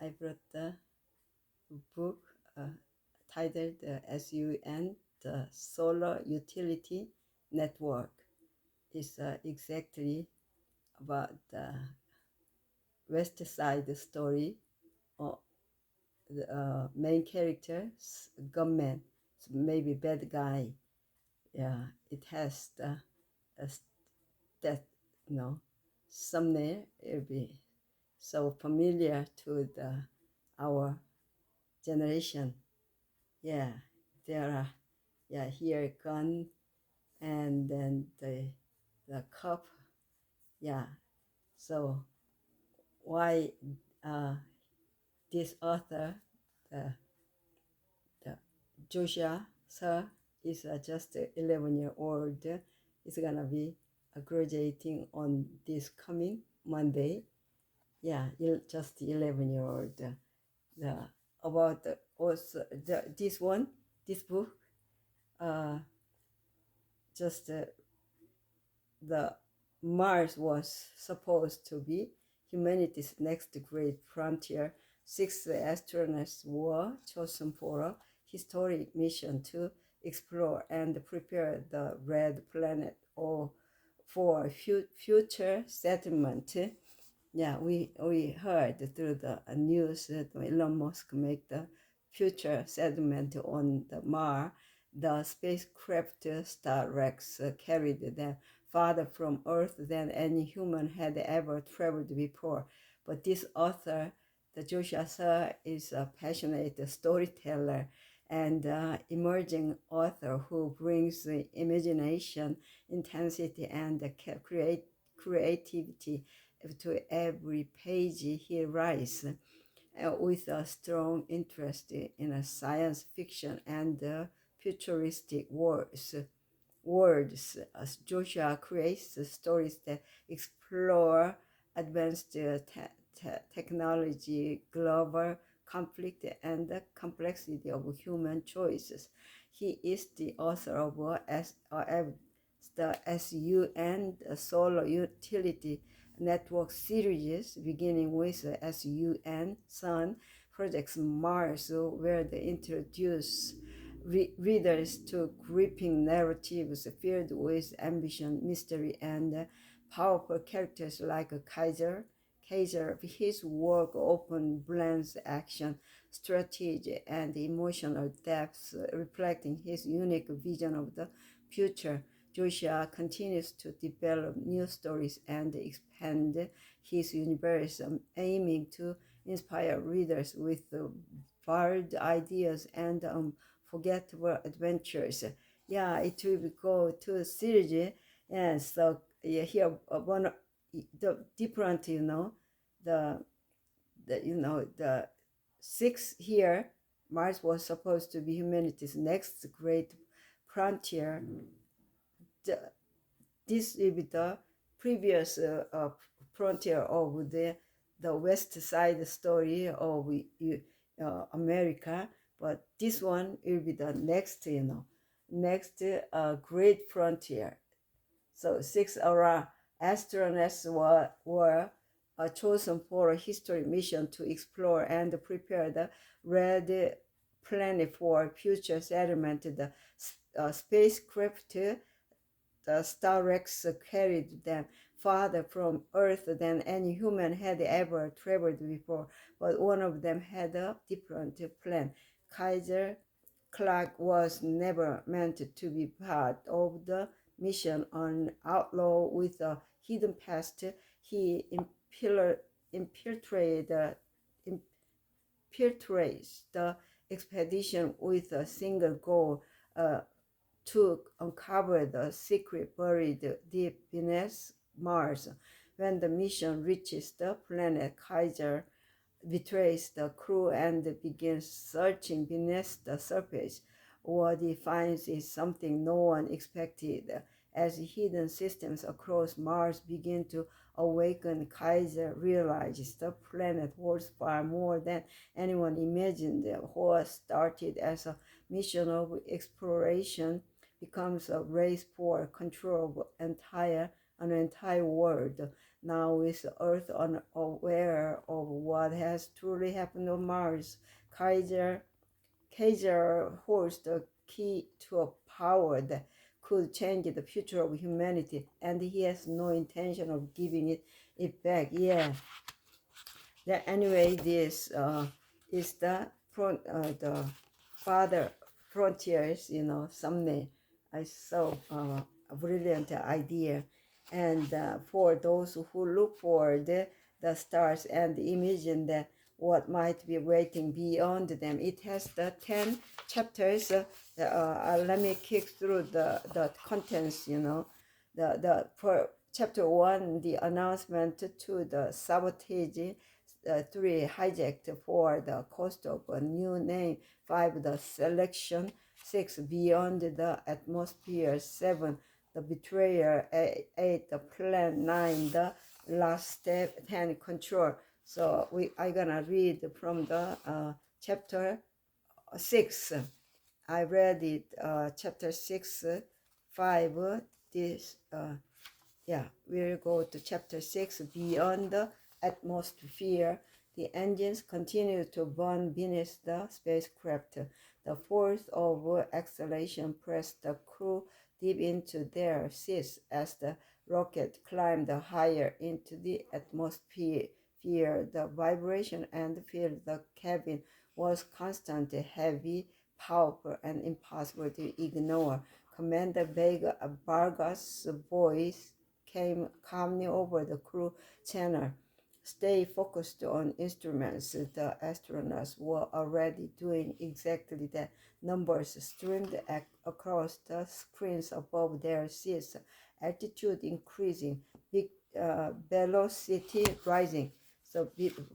I brought the book titled SUN, the Solar Utility Network. It's exactly about the West Side Story. Or the main character's gunman, so maybe bad guy. Yeah, it has the that thumbnail. It'll be so familiar to our generation. Yeah, there are, yeah, here gun, and then the cup. Yeah, so why uh, this author, the the Joshua sir, is just 11-year-old. Is gonna be graduating on this coming Monday. Yeah, just 11-year-old. The about also this book, uh, just the Mars was supposed to be humanity's next great frontier. 6 astronauts were chosen for a historic mission to explore and prepare the red planet or for future settlement. Yeah, we heard through the news that Elon Musk make the future settlement on the Mars. The spacecraft S.T.R.A.X carried them farther from Earth than any human had ever traveled before. But this author, the Joshua Sir, is a passionate storyteller and emerging author who brings the imagination, intensity, and creativity to every page he writes, with a strong interest in a science fiction and futuristic words. As Joshua creates stories that explore advanced technology, global conflict, and the complexity of human choices. He is the author of the SUN, the Solar Utility Network series, beginning with the SUN Sun Projects Mars, where they introduce readers to gripping narratives filled with ambition, mystery, and powerful characters like Kaiser. His work often blends action, strategy, and emotional depth, reflecting his unique vision of the future. Joshua continues to develop new stories and expand his universe, aiming to inspire readers with varied ideas and forgettable adventures. Yeah, it will go to a series. And so yeah, here one the different, the the six here. Mars was supposed to be humanity's next great frontier. The, this will be the previous frontier of the West Side Story of America, but this one will be the next, next great frontier. So six astronauts were chosen for a history mission to explore and prepare the red planet for future settlement. The spacecraft, the S.T.R.A.X carried them farther from Earth than any human had ever traveled before, but one of them had a different plan. Kaiser Clark was never meant to be part of the mission. An outlaw with a hidden past, he infiltrated infiltrates the expedition with a single goal, to uncover the secret buried deep beneath Mars. When the mission reaches the planet, Kaiser betrays the crew and begins searching beneath the surface. What he finds is something no one expected. As hidden systems across Mars begin to awaken, Kaiser realizes the planet holds far more than anyone imagined. What started as a mission of exploration becomes a race for control of an entire world. Now with Earth unaware of what has truly happened on Mars, Kaiser holds the key to a power that could change the future of humanity, and he has no intention of giving it back. Yeah. Anyway, this is the father frontiers. Someday I saw a brilliant idea, and for those who look for the stars and imagine that what might be waiting beyond them. It has the 10 chapters. Let me kick through the contents. For chapter 1, the announcement to the sabotage. 3, hijacked for the cost of a new name. 5, the selection. 6, beyond the atmosphere. 7, the betrayer. 8, the plan. 9, the last step. 10, control. So I gonna read from the chapter 6. I read it, chapter 6, 5. This yeah, we'll go to chapter 6, beyond the atmosphere. The engines continue to burn beneath the spacecraft. The force of acceleration pressed the crew deep into their seats as the rocket climbed higher into the atmosphere. The vibration and filled the cabin was constant, heavy, powerful, and impossible to ignore. Commander Vargas' voice came calmly over the crew channel. Stay focused on instruments. The astronauts were already doing exactly that. Numbers streamed across the screens above their seats. Altitude increasing, big velocity rising. So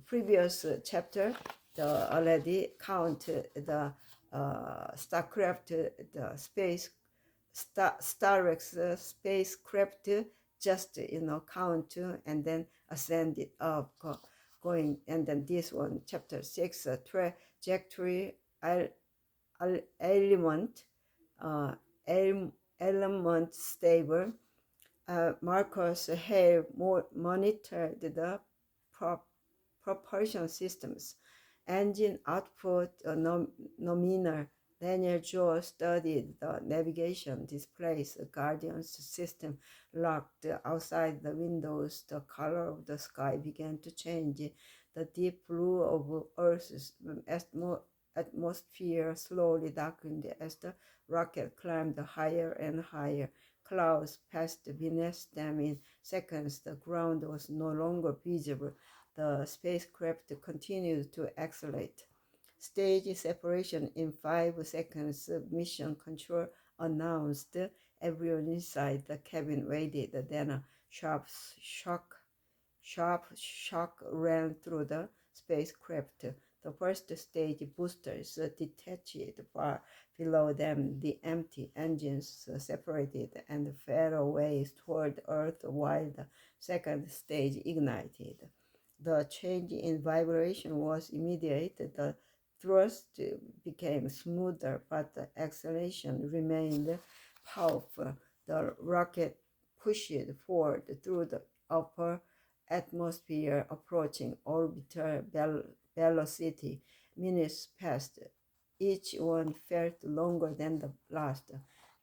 previous chapter, the already count the StarCraft, the space S.T.R.A.X spacecraft just count and then ascended up, going. And then this one, chapter 6, trajectory element, uh, element stable. Marcus Hale monitored the propulsion systems. Engine output nominal. Daniel Joe studied the navigation displays. The Guardian's system locked outside the windows. The color of the sky began to change. The deep blue of Earth's atmosphere slowly darkened as the rocket climbed higher and higher. Clouds passed beneath them in seconds. The ground was no longer visible. The spacecraft continued to accelerate. Stage separation in 5 seconds. Mission control announced. Everyone inside the cabin waited. Then a sharp shock ran through the spacecraft. The first stage boosters detached far below them. The empty engines separated and fell away toward Earth while the second stage ignited. The change in vibration was immediate. The thrust became smoother, but the acceleration remained powerful. The rocket pushed forward through the upper atmosphere, approaching orbital velocity. Minutes passed. Each one felt longer than the last.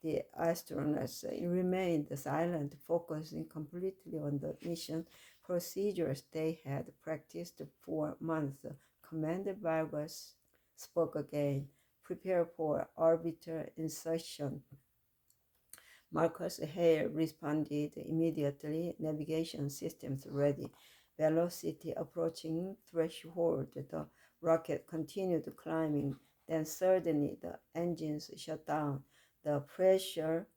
The astronauts remained silent, focusing completely on the mission procedures they had practiced for months. Commander Vargas spoke again. Prepare for orbital insertion. Marcus Hale responded immediately. Navigation systems ready. Velocity approaching threshold. The rocket continued climbing. Then suddenly the engines shut down. The pressure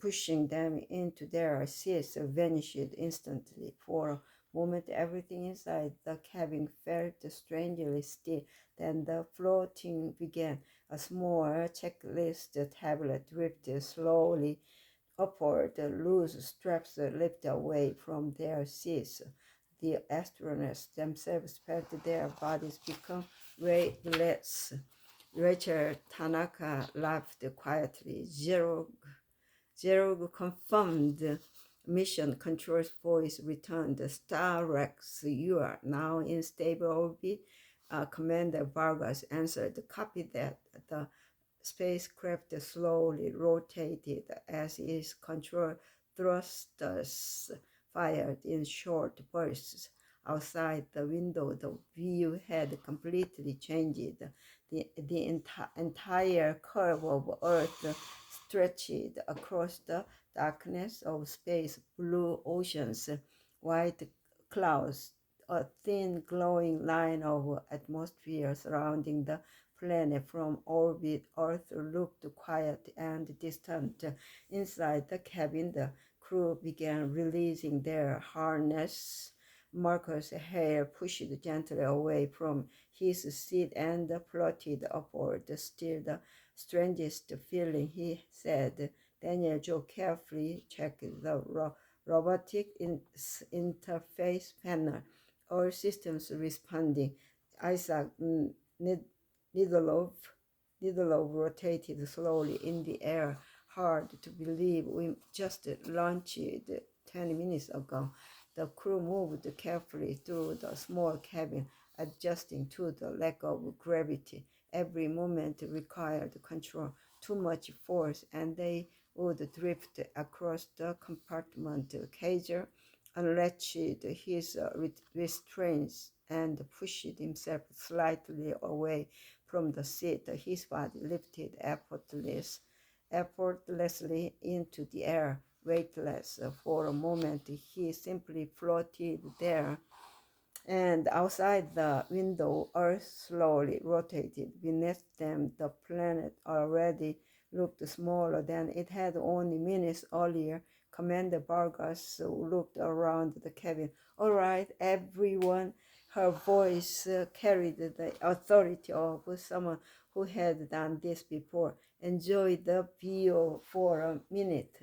pushing them into their seats vanished instantly. For a moment, everything inside the cabin felt strangely still. Then the floating began. A small checklist tablet drifted slowly upward. The loose straps lifted away from their seats. The astronauts themselves felt their bodies become weightless. Rachel Tanaka laughed quietly. Zero confirmed. mission control's voice returned. S.T.R.A.X, you are now in stable orbit. Commander Vargas answered. Copy that. The spacecraft slowly rotated as its control thrusters fired in short bursts. Outside the window, the view had completely changed. The entire curve of Earth stretched across the darkness of space, blue oceans, white clouds, a thin glowing line of atmosphere surrounding the planet from orbit. Earth looked quiet and distant. Inside the cabin, the crew began releasing their harness. Marcus' hair pushed gently away from his seat and floated upward. Still the strangest feeling, he said. Daniel Joe carefully checked the robotic interface panel. All systems responding. Isaac Needlov rotated slowly in the air. Hard to believe we just launched 20 minutes ago. The crew moved carefully through the small cabin, adjusting to the lack of gravity. Every movement required control, too much force, and they would drift across the compartment. Kaiser unlatched his restraints and pushed himself slightly away from the seat. His body lifted effortlessly into the air, weightless. For a moment, he simply floated there. And outside the window, Earth slowly rotated. Beneath them, the planet already looked smaller than it had only minutes earlier. Commander Vargas looked around the cabin. All right, everyone. Her voice carried the authority of someone who had done this before. Enjoy the view for a minute.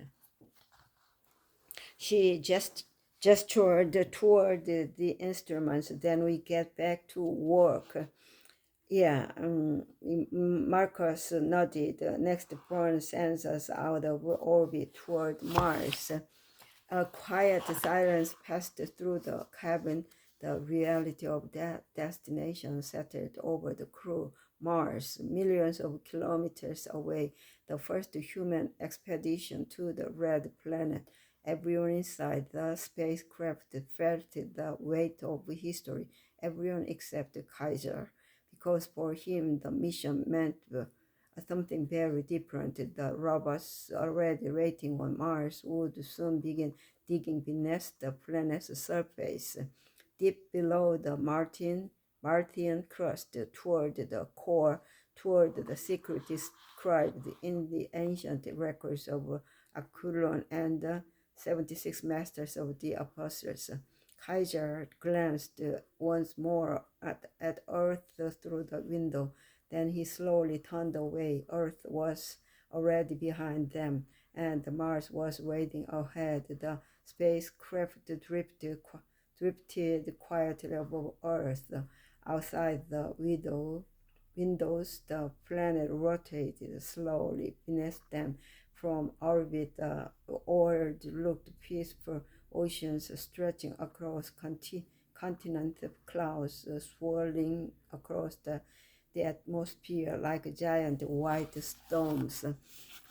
She just gestured toward the instruments. Then we get back to work. Yeah, Marcus nodded. Next, Bourne sends us out of orbit toward Mars. A quiet silence passed through the cabin. The reality of that destination settled over the crew. Mars, millions of kilometers away, the first human expedition to the red planet. Everyone inside the spacecraft felt the weight of history, everyone except Kaiser, because for him the mission meant something very different. The robots already waiting on Mars would soon begin digging beneath the planet's surface, deep below the Martian crust, toward the core, toward the secret described in the ancient records of Aquilon and the 76 Masters of the Apostles. Kaiser glanced once more at Earth through the window. Then he slowly turned away. Earth was already behind them, and Mars was waiting ahead. The spacecraft drifted quietly above Earth. Outside the windows, the planet rotated slowly beneath them. From orbit, the world looked peaceful. Oceans stretching across continental clouds, swirling across the atmosphere like giant white storms.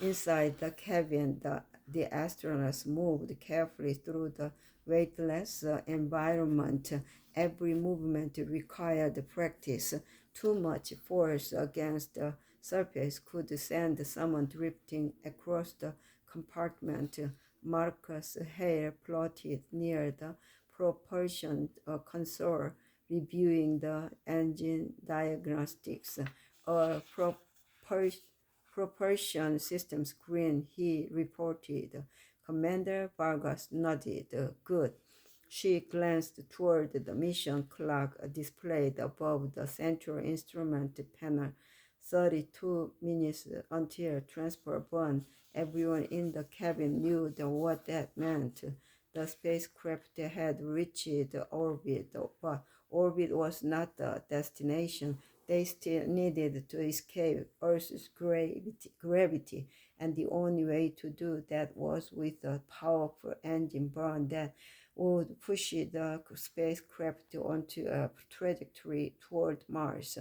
Inside the cabin, the astronauts moved carefully through the weightless environment. Every movement required practice. Too much force against the surface could send someone drifting across the compartment. Marcus' hair plotted near the propulsion console, reviewing the engine diagnostics. A propulsion systems green, he reported. Commander Vargas nodded. Good. She glanced toward the mission clock displayed above the central instrument panel. 32 minutes until transport burn. Everyone in the cabin knew what that meant. The spacecraft had reached orbit, but orbit was not the destination. They still needed to escape Earth's gravity. and the only way to do that was with a powerful engine burn that would push the spacecraft onto a trajectory toward Mars.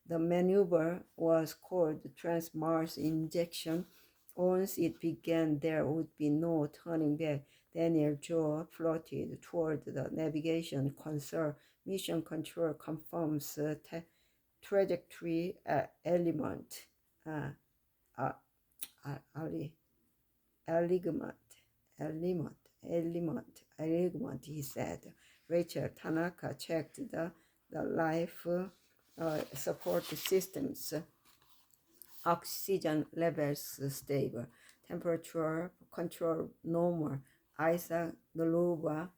The maneuver was called Trans-Mars injection. Once it began, there would be no turning back. Daniel Joe floated toward the navigation console. Mission control confirms trajectory element. Uh, uh, element, element, he said. Rachel Tanaka checked the life support systems. Oxygen levels stable, temperature control normal. Isaac Dlova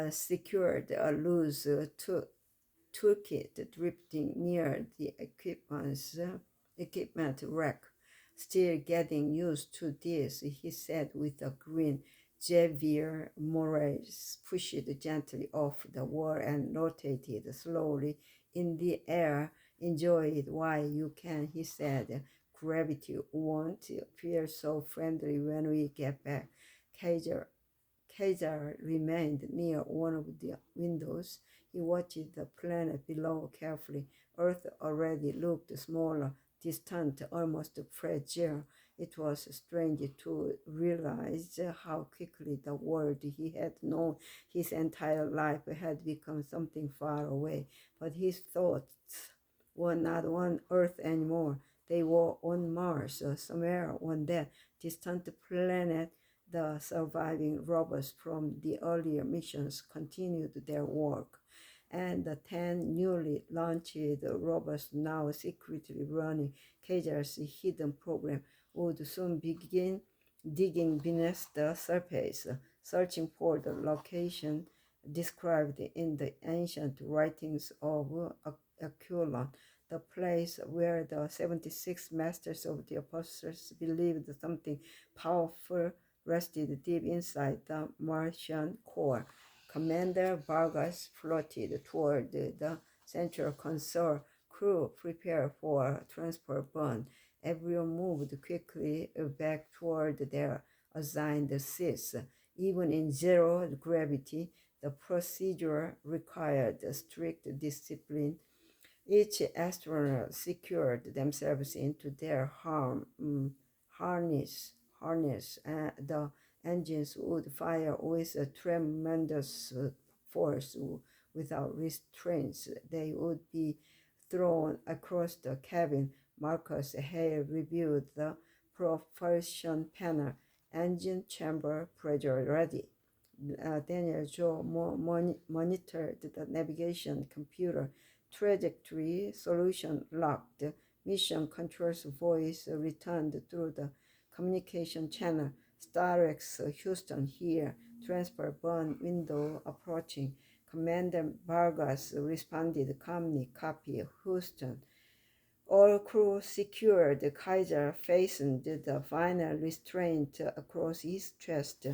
secured a loose toolkit drifting near the equipment rack. Still getting used to this, he said with a grin. Javier Morales pushed gently off the wall and rotated slowly in the air. Enjoy it while you can, he said. Gravity won't feel so friendly when we get back. Kaiser remained near one of the windows. He watched the planet below carefully. Earth already looked smaller, distant, almost fragile. It was strange to realize how quickly the world he had known his entire life had become something far away. But his thoughts were not on Earth anymore. They were on Mars, somewhere on that distant planet. The surviving robots from the earlier missions continued their work, and the 10 newly launched robots now secretly running Kaiser's hidden program would soon begin digging beneath the surface, searching for the location described in the ancient writings of Aquilon, the place where the 76 masters of the apostles believed something powerful rested deep inside the Martian core. Commander Vargas floated toward the central console. Crew prepared for transport burn. Everyone moved quickly back toward their assigned seats. Even in zero gravity, the procedure required strict discipline. Each astronaut secured themselves into their harness. The engines would fire with a tremendous force. Without restraints, they would be thrown across the cabin. Marcus Hale reviewed the propulsion panel. Engine chamber pressure ready. Daniel Joe monitored the navigation computer. Trajectory solution locked. Mission control's voice returned through the communication channel. S.T.R.A.X. Houston here. Transfer burn window approaching. Commander Vargas responded calmly. Copy, Houston. All crew secured. Kaiser fastened the final restraint across his chest.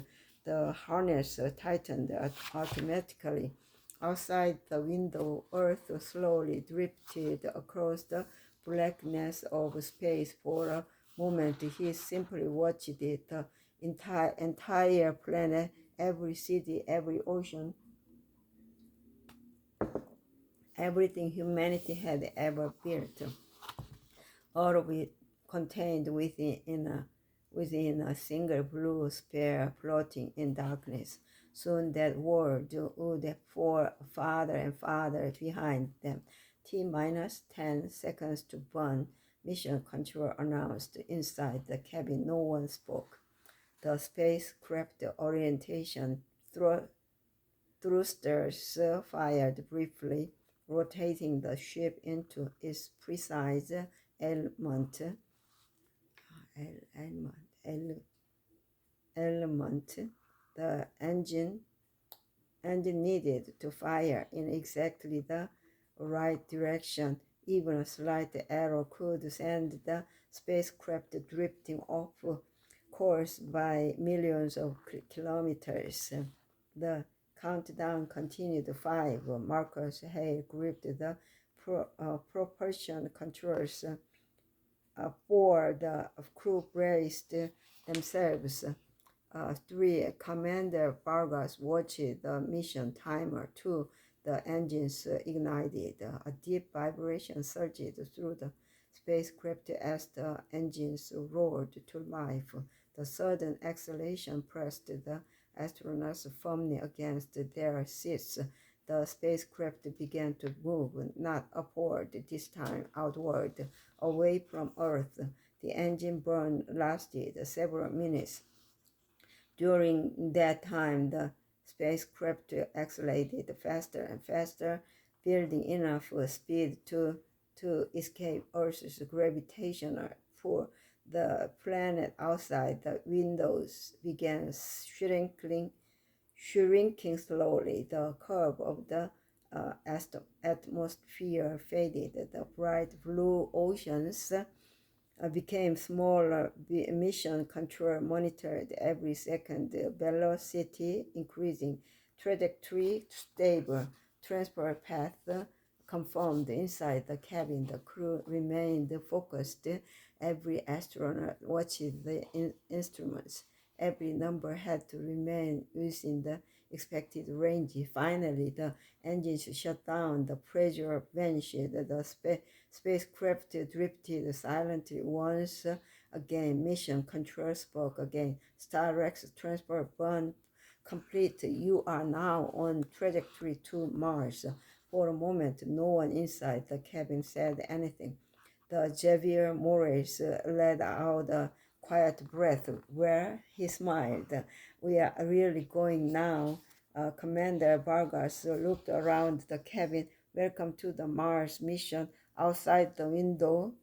The harness tightened automatically. Outside the window, Earth slowly drifted across the blackness of space. For a moment, he simply watched it. The entire planet, every city, every ocean, everything humanity had ever built, all of it contained within a single blue sphere floating in darkness. Soon that world would fall farther and farther behind them. T-minus 10 seconds to burn, mission control announced. Inside the cabin, no one spoke. The spacecraft orientation thrusters fired briefly, rotating the ship into its precise element. The engine needed to fire in exactly the right direction. Even a slight error could send the spacecraft drifting off course by millions of kilometers. The countdown continued. 5. Marcus Hale gripped the propulsion controls for the crew braced themselves. 3. Commander Vargas watched the mission timer. 2. The engines ignited. A deep vibration surged through the spacecraft as the engines roared to life. The sudden acceleration pressed the astronauts firmly against their seats. The spacecraft began to move, not upward this time, outward, away from Earth. The engine burn lasted several minutes. During that time, the spacecraft accelerated faster and faster, building enough speed to escape Earth's gravitational pull. The planet outside the windows began shrinking slowly. The curve of the atmosphere faded. The bright blue oceans became smaller. The mission control monitored every second, the velocity increasing, trajectory stable, transport path confirmed. Inside the cabin, the crew remained focused. Every astronaut watched the instruments. Every number had to remain within the expected range. Finally, the engines shut down. The pressure vanished. The spacecraft drifted silently once again. Mission control spoke again. S.T.R.A.X transport burn complete. You are now on trajectory to Mars. For a moment, no one inside the cabin said anything. The Javier Morales let out a quiet breath where he smiled. We are really going now. Commander Vargas looked around the cabin. Welcome to the Mars mission. Outside the window,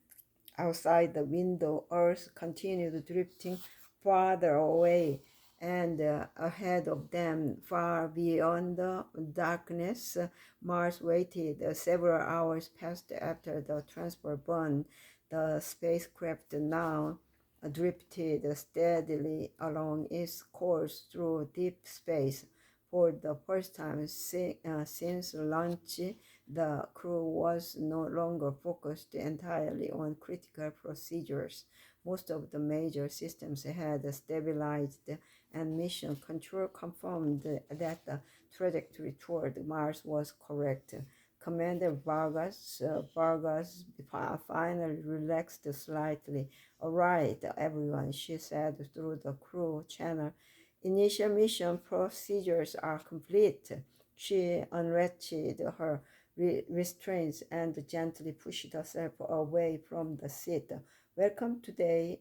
Earth continued drifting farther away, and ahead of them, far beyond the darkness, Mars waited. Several hours passed after the transport burn. The spacecraft now drifted steadily along its course through deep space. For the first time since launch, the crew was no longer focused entirely on critical procedures. Most of the major systems had stabilized, and mission control confirmed that the trajectory toward Mars was correct. Commander Vargas finally relaxed slightly. "All right, everyone," she said through the crew channel. "Initial mission procedures are complete." She unlatched her restraints and gently pushed herself away from the seat. Welcome to day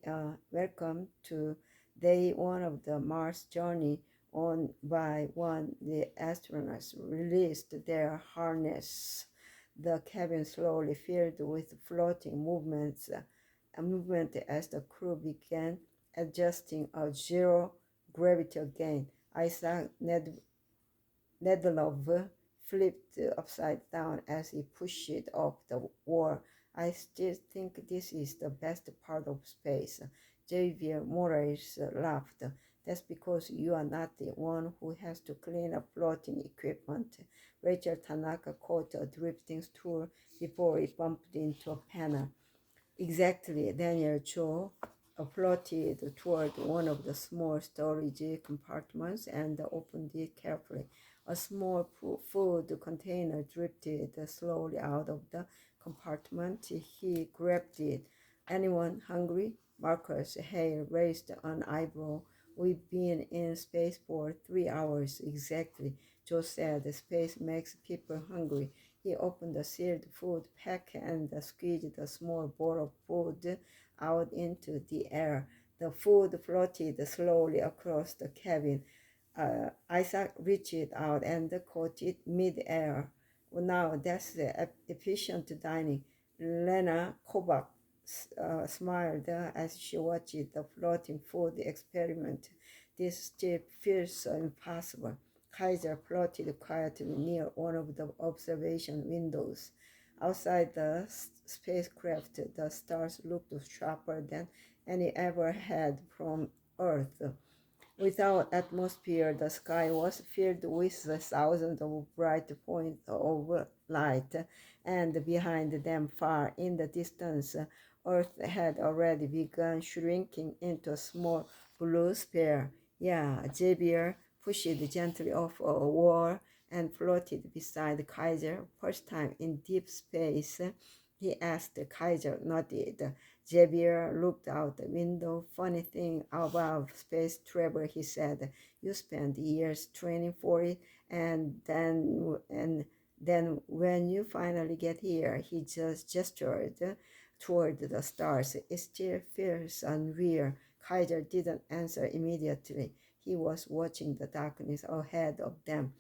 one of the Mars journey." One by one, the astronauts released their harness. The cabin slowly filled with floating movement as the crew began adjusting a zero gravity again. Isaac Nedlov flipped upside down as he pushed off the wall. "I still think this is the best part of space." Javier Morales laughed. "That's because you are not the one who has to clean up floating equipment." Rachel Tanaka caught a drifting stool before it bumped into a panel. "Exactly." Daniel Cho floated toward one of the small storage compartments and opened it carefully. A small food container drifted slowly out of the compartment. He grabbed it. "Anyone hungry?" Marcus Hale raised an eyebrow. "We've been in space for 3 hours exactly," Joe said. "Space makes people hungry." He opened a sealed food pack and squeezed a small bowl of food out into the air. The food floated slowly across the cabin. Isaac reached out and caught it mid-air. "Now that's efficient dining." Lena Kovac smiled as she watched the floating food experiment. "This still feels so impossible." Kaiser floated quietly near one of the observation windows. Outside the spacecraft, the stars looked sharper than any ever had from Earth. Without atmosphere, the sky was filled with thousands of bright points of light, and behind them, far in the distance, Earth had already begun shrinking into a small blue sphere. Yeah, Xavier pushed gently off a wall and floated beside Kaiser. First time in deep space, he asked. Kaiser nodded. Xavier looked out the window. Funny thing about space travel, he said. You spend years training for it, and then when you finally get here, he just gestured toward the stars. It still feels unreal. Kaiser didn't answer immediately. He was watching the darkness ahead of them.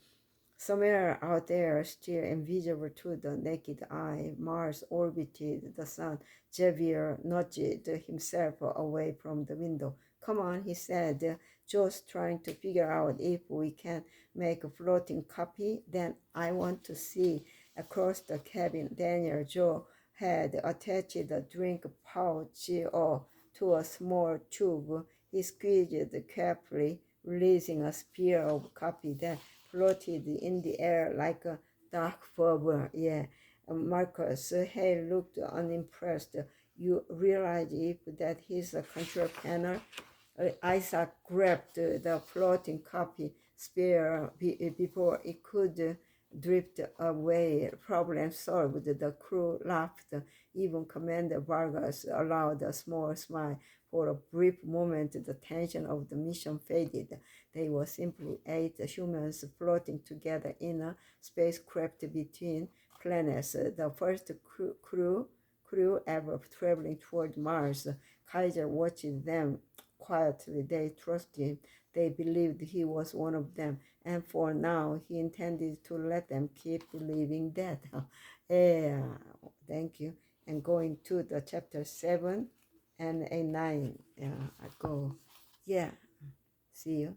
Somewhere out there, still invisible to the naked eye, Mars orbited the sun. Xavier nudged himself away from the window. Come on, he said, just trying to figure out if we can make a floating copy. Then I want to see. Across the cabin, Daniel Joe had attached a drink pouch to a small tube. He squeezed it carefully, releasing a spear of copy that floated in the air like a dark bubble. Yeah, Marcus Hale looked unimpressed. You realize if that his control panel? Isaac grabbed the floating copy spear before it could drift away. Problem solved. The crew laughed. Even Commander Vargas allowed a small smile. For a brief moment, the tension of the mission faded. They were simply 8 humans floating together in a spacecraft between planets. The first crew ever traveling toward Mars. Kaiser watched them quietly. They trusted him. They believed he was one of them. And for now, he intended to let them keep believing that. Yeah, thank you. And going to the chapter 7 and a 9. Yeah, I go. Yeah, see you.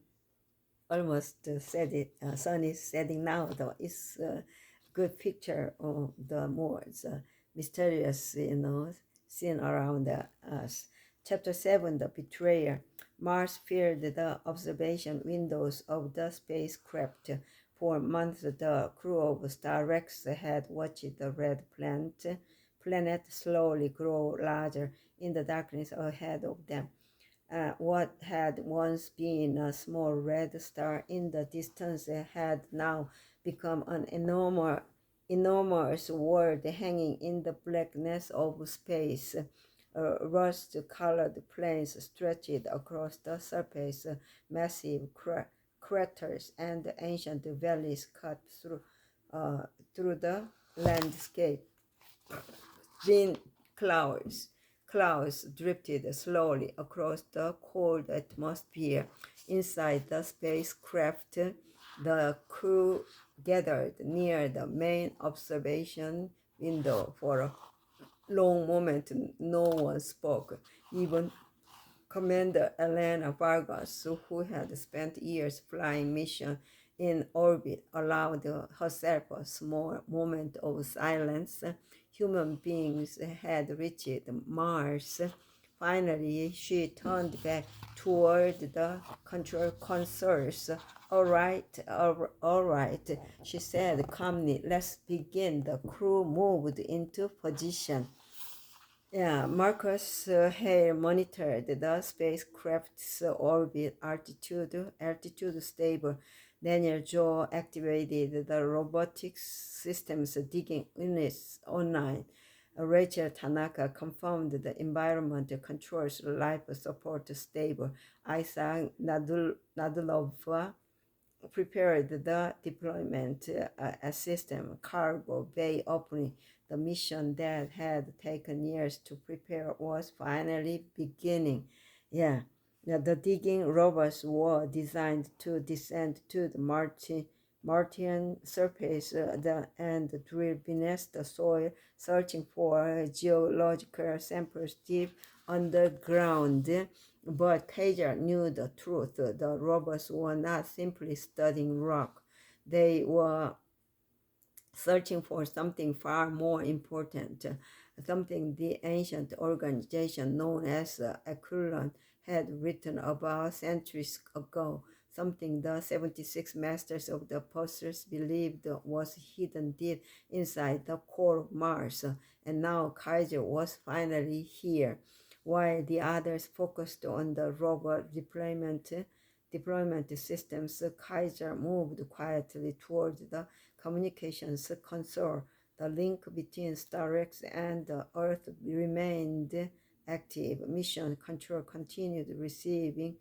Almost said it. Sun is setting now, though. It's a good picture of the more mysterious, scene around us. Chapter 7, The Betrayer. Mars filled the observation windows of the spacecraft. For months, the crew of S.T.R.A.X had watched the red planet slowly grow larger in the darkness ahead of them. What had once been a small red star in the distance had now become an enormous world hanging in the blackness of space. Rust-colored plains stretched across the surface, massive craters and ancient valleys cut through the landscape. Thin clouds drifted slowly across the cold atmosphere. Inside the spacecraft, the crew gathered near the main observation window. For a long moment, no one spoke. Even Commander Elena Vargas, who had spent years flying missions in orbit, allowed herself a small moment of silence. Human beings had reached Mars. Finally, she turned back toward the control consoles. All right, she said calmly. Let's begin. The crew moved into position. Yeah, Marcus Hale monitored the spacecraft's orbit altitude stable. Daniel Joe activated the robotics systems digging units online. Rachel Tanaka confirmed the environment controls life support stable. Isaac Nadulova prepared the deployment system, cargo bay opening. The mission that had taken years to prepare was finally beginning. Yeah, the digging robots were designed to descend to the Martian surface and drill beneath the soil, searching for geological samples deep underground. But Kaiser knew the truth. The robots were not simply studying rock. They were searching for something far more important, something the ancient organization known as Aquilon had written about centuries ago, something the 76 masters of the apostles believed was hidden deep inside the core of Mars, and now Kaiser was finally here. While the others focused on the robot deployment systems, Kaiser moved quietly toward the communications console. The link between S.T.R.A.X and the Earth remained active. Mission control continued receiving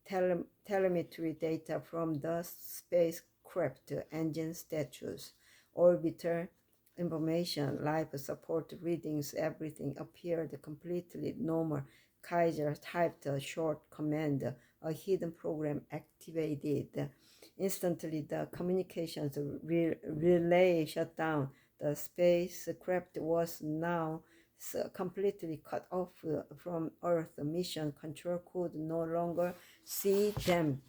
telemetry data from the spacecraft engine status, orbiter information, life support readings. Everything appeared completely normal. Kaiser typed a short command. A hidden program activated. Instantly, the communications relay shut down. The spacecraft was now completely cut off from Earth. Mission control could no longer see them.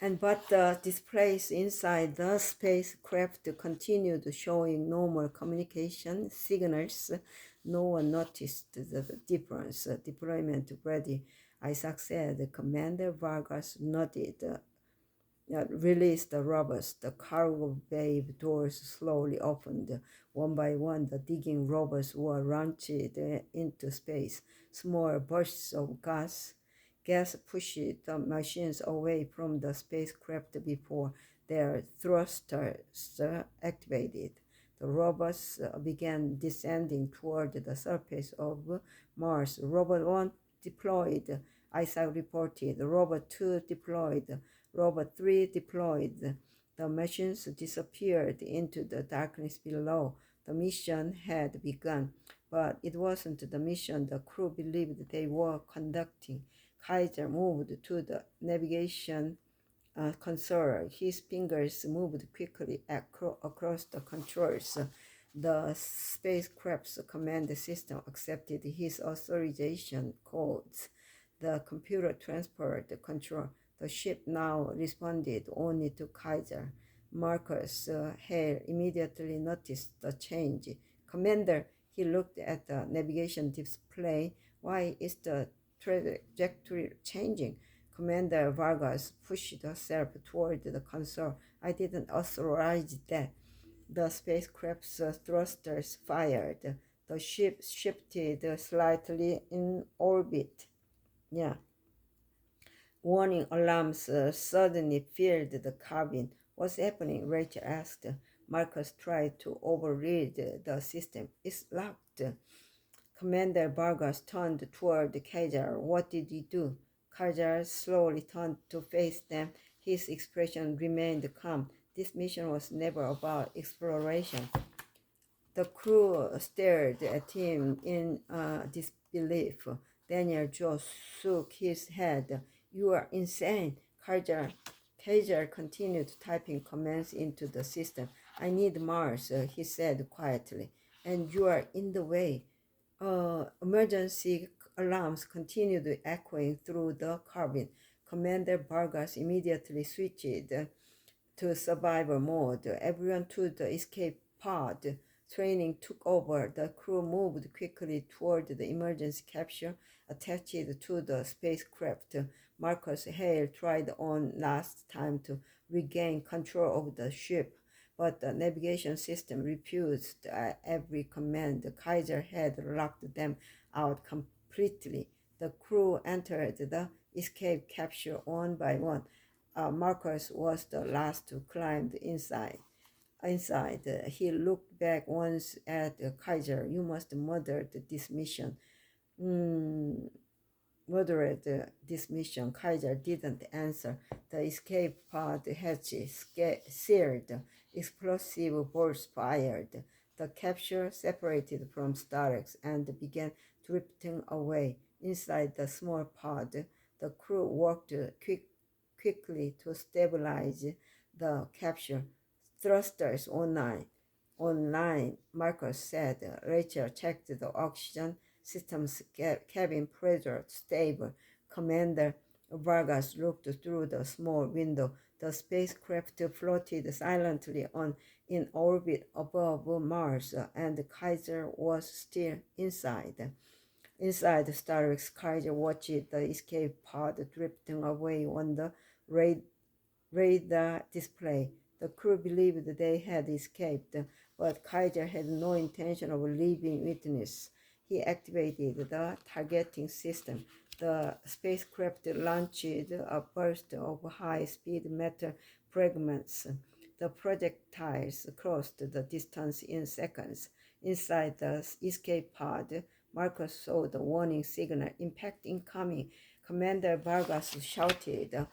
But the displays inside the spacecraft continued showing normal communication signals. No one noticed the difference. Deployment ready, Isaac said. Commander Vargas nodded. Released the robots. The cargo bay doors slowly opened. One by one, the digging robots were launched into space. Small bursts of gas pushed the machines away from the spacecraft before their thrusters activated. The robots began descending toward the surface of Mars. Robot 1 deployed, Isaac reported. Robot 2 deployed. Robot 3 deployed. The machines disappeared into the darkness below. The mission had begun, but it wasn't the mission the crew believed they were conducting. Kaiser moved to the navigation console. His fingers moved quickly across the controls. The spacecraft's command system accepted his authorization codes. The computer transferred the control. The ship now responded only to Kaiser. Marcus Hale immediately noticed the change. Commander, he looked at the navigation display. Why is the trajectory changing? Commander Vargas pushed herself toward the console. I didn't authorize that. The spacecraft's thrusters fired. The ship shifted slightly in orbit. Yeah. Warning alarms suddenly filled the cabin. What's happening? Rachel asked. Marcus tried to override the system. It's locked. Commander Vargas turned toward Kaiser. What did you do? Kaiser slowly turned to face them. His expression remained calm. This mission was never about exploration. The crew stared at him in disbelief. Daniel Joe shook his head. You are insane. Kaiser continued typing commands into the system. I need Mars, he said quietly. And you are in the way. Emergency alarms continued echoing through the cabin. Commander Vargas immediately switched to survival mode. Everyone to the escape pod. Training took over. The crew moved quickly toward the emergency capsule attached to the spacecraft. Marcus Hale tried one last time to regain control of the ship, but the navigation system refused every command. Kaiser had locked them out completely. The crew entered the escape capsule one by one. Marcus was the last to climb inside. He looked back once at Kaiser. You must murder this mission. Moderate this mission. Kaiser didn't answer. The escape pod hatch seared. Explosive bolts fired. The capsule separated from S.T.R.A.X and began drifting away. Inside the small pod, the crew worked quickly to stabilize the capsule. Thrusters online, Marcus said. Rachel checked the oxygen system's cabin pressure stable. Commander Vargas looked through the small window. The spacecraft floated silently in orbit above Mars, and Kaiser was still inside. Inside the S.T.R.A.X, Kaiser watched the escape pod drifting away on the radar display. The crew believed they had escaped, but Kaiser had no intention of leaving witness. He activated the targeting system. The spacecraft launched a burst of high-speed metal fragments. The projectiles crossed the distance in seconds. Inside the escape pod, Marcus saw the warning signal, impact incoming. Commander Vargas shouted,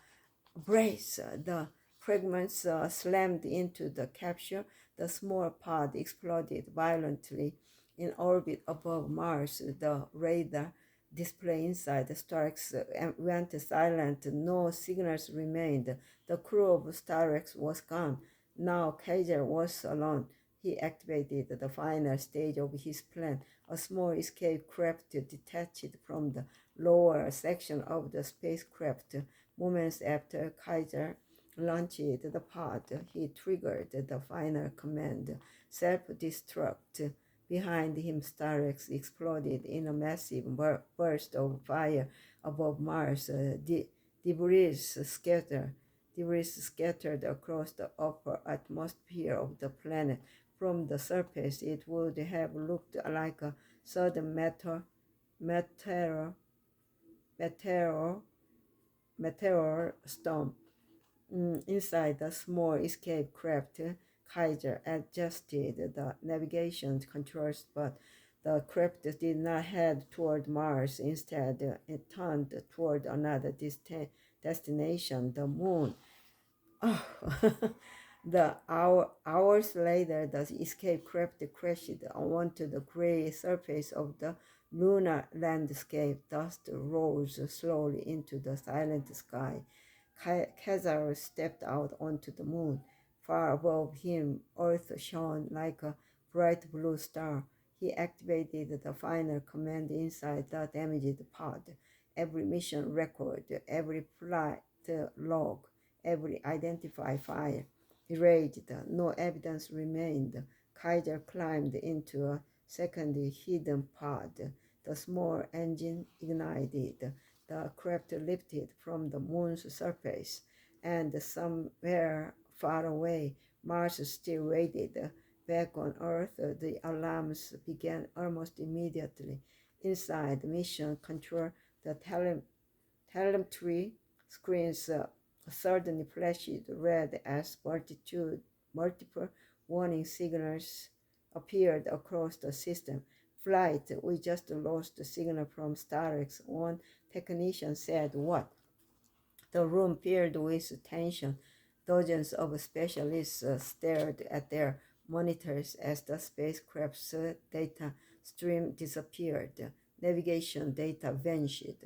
brace! The fragments slammed into the capsule. The small pod exploded violently in orbit above Mars. The radar display inside the S.T.R.A.X went silent. No signals remained. The crew of S.T.R.A.X was gone. Now Kaiser was alone. He activated the final stage of his plan. A small escape craft detached from the lower section of the spacecraft. Moments after Kaiser launched the pod, he triggered the final command, self-destruct. Behind him, S.T.R.A.X exploded in a massive burst of fire above Mars. Debris scattered across the upper atmosphere of the planet. From the surface, it would have looked like a sudden meteor storm. Inside the small escape craft, Kaiser adjusted the navigation controls, but the craft did not head toward Mars. Instead, it turned toward another destination, the moon. Oh. Hours later, the escape craft crashed onto the gray surface of the lunar landscape. Dust rose slowly into the silent sky. Kaiser stepped out onto the moon. Far above him, Earth shone like a bright blue star. He activated the final command inside the damaged pod. Every mission record, every flight log, every identified file erased. No evidence remained. Kaiser climbed into a second hidden pod. The small engine ignited. The craft lifted from the moon's surface, and somewhere far away, Mars still waited. Back on Earth, the alarms began almost immediately. Inside mission control, the telemetry screens suddenly flashed red as multiple warning signals appeared across the system. Flight, we just lost the signal from S.T.R.A.X. One technician said. What? The room filled with tension. Dozens of specialists stared at their monitors as the spacecraft's data stream disappeared. Navigation data vanished.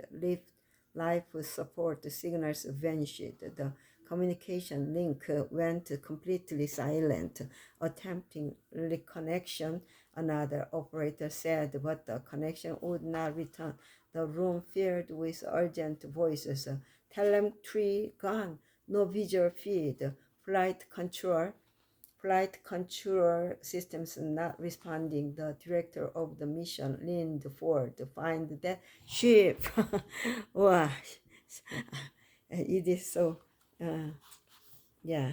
Life support signals vanished. The communication link went completely silent. Attempting reconnection, another operator said, but the connection would not return. The room filled with urgent voices. Telemetry gone, no visual feed, flight control systems not responding. The director of the mission leaned forward to find that ship. Wow, it is so, yeah.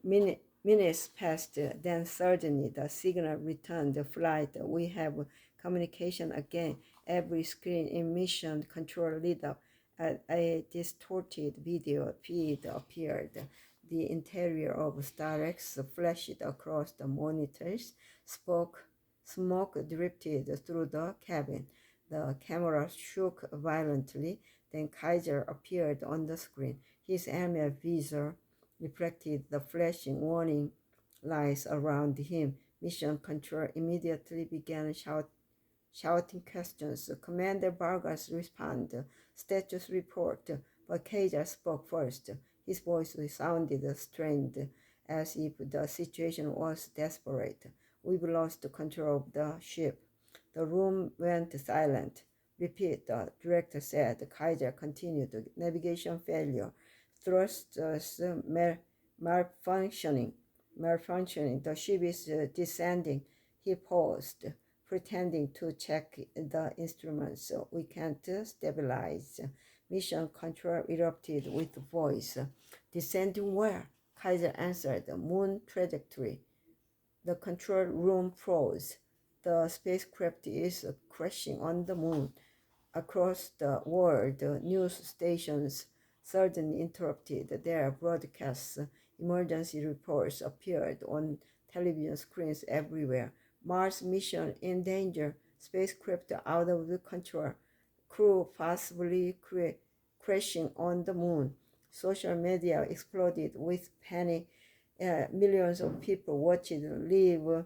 Minutes passed, then suddenly the signal returned. The flight, we have communication again. Every screen in mission control lit up. A distorted video feed appeared. The interior of S.T.R.A.X flashed across the monitors. Smoke drifted through the cabin. The camera shook violently. Then Kaiser appeared on the screen. His helmet visor reflected the flashing warning lights around him. Mission control immediately began shouting questions. Commander Vargas responded. Status report. But Kaiser spoke first. His voice sounded strained, as if the situation was desperate. We've lost control of the ship. The room went silent. Repeat, the director said. Kaiser continued. Navigation failure. Thrusters malfunctioning. The ship is descending. He paused. pretending to check the instruments. We can't stabilize. Mission control erupted with voice. Descending where? Kaiser answered, moon trajectory. The control room froze. The spacecraft is crashing on the moon. Across the world, news stations suddenly interrupted their broadcasts. Emergency reports appeared on television screens everywhere. Mars mission in danger. Spacecraft out of control. Crew possibly crashing on the moon. Social media exploded with panic. Millions of people watched live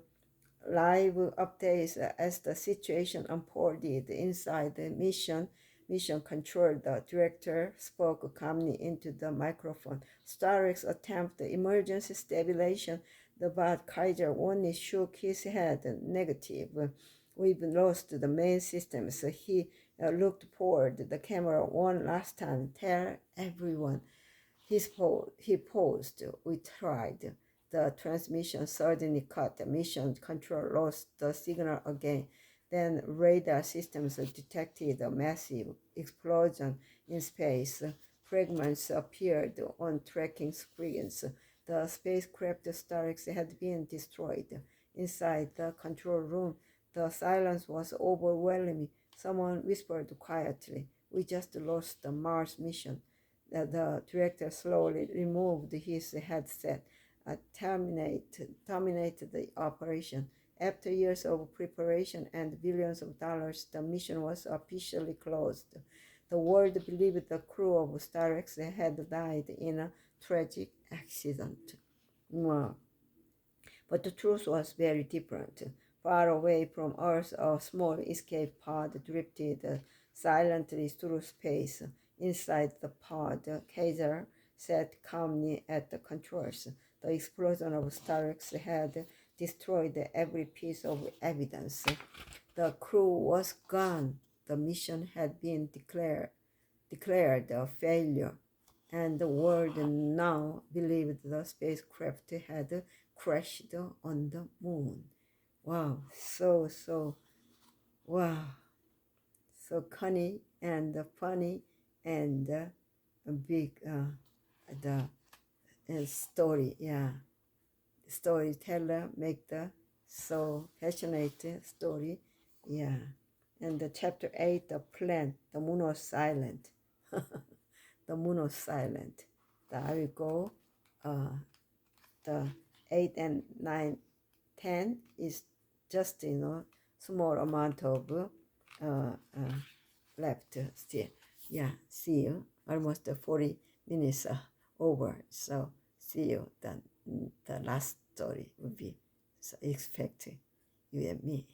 updates as the situation unfolded inside the mission control. The director spoke calmly into the microphone. S.T.R.A.X attempt emergency stabilization. The but Kaiser only shook his head. Negative. We've lost the main systems. He looked toward the camera one last time. Tell everyone. He paused. We tried. The transmission suddenly cut. Mission control lost the signal again. Then radar systems detected a massive explosion in space. Fragments appeared on tracking screens. The spacecraft S.T.R.A.X had been destroyed. Inside the control room, the silence was overwhelming. Someone whispered quietly, "We just lost the Mars mission." The director slowly removed his headset, terminated the operation. After years of preparation and billions of dollars, the mission was officially closed. The world believed the crew of S.T.R.A.X had died in a tragic accident. Wow. But the truth was very different. Far away from Earth, a small escape pod drifted silently through space. Inside the pod, Kaiser sat calmly at the controls. The explosion of S.T.R.A.X had destroyed every piece of evidence. The crew was gone. The mission had been declared a failure, and the world now believed the spacecraft had crashed on the moon. Wow, wow, so funny and funny and big the story. Yeah, storyteller make the so passionate story. Yeah, and the chapter 8, the plan. The moon was silent. The moon was silent. I will go. The 8 and 9, 10 is just small amount of left still. Yeah, see you. Almost 40 minutes over. So see you. The last story will be so expecting you and me.